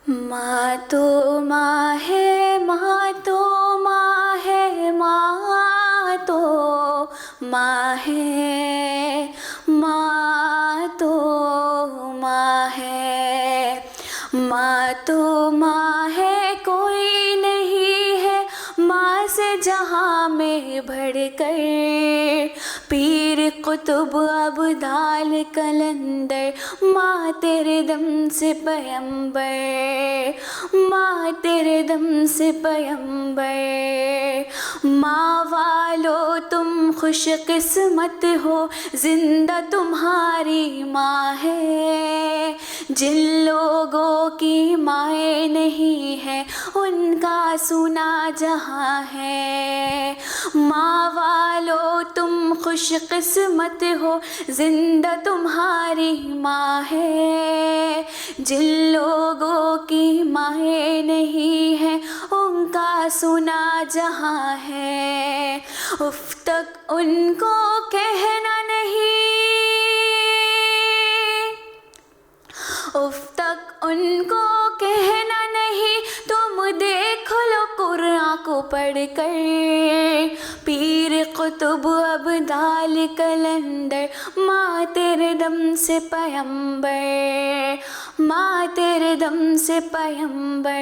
ماں تو ماں ہے، ماں تو ماں ہے، ماں تو ماں ہے، ماں تو ماں ہے، ماں تو ماں ہے، کوئی نہیں ہے ماں سے جہاں میں بڑھ کر، پیر قطب ابدال کلندر، ماں تیرے دم سے پیمبر، ماں تیرے دم سے پیمبر، ماں والو تم خوش قسمت ہو، زندہ تمہاری ماں ہے، جن لوگوں کی مائیں نہیں ہے ان کا سنا جہاں ہے، ماں والو تم خوش قسمت ہو، زندہ تمہاری ماں ہے، جن لوگوں کی مائیں نہیں ہے ان کا سنا جہاں ہے، اف تک ان کو کہنا نہیں، اف تک ان کو کہنا نہیں، تم دیکھ لو قرآن کو پڑھ کر، پیر قطب ابدال کلندر، ماں تیرے دم سے پیمبر، ماں تیرے دم سے پیمبر،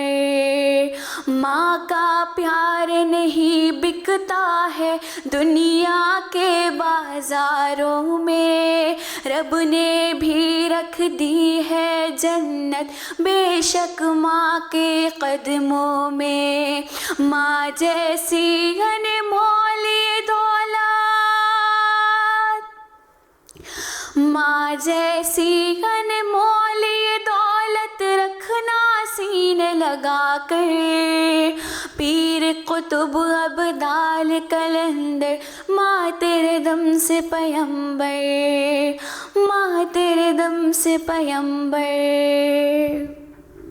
ماں کا پیار نہیں بکتا ہے دنیا کے بازاروں میں، رب نے بھی رکھ دی ہے جنت بے شک ماں کے قدموں میں، ماں جیسی انمول دولت، ماں جیسی انمول دولت رکھنا سینے لگا کر، پیر قطب ابدال کلندر، ماں تیرے دم سے پیمبر، ماں تیرے دم سے پیمبر۔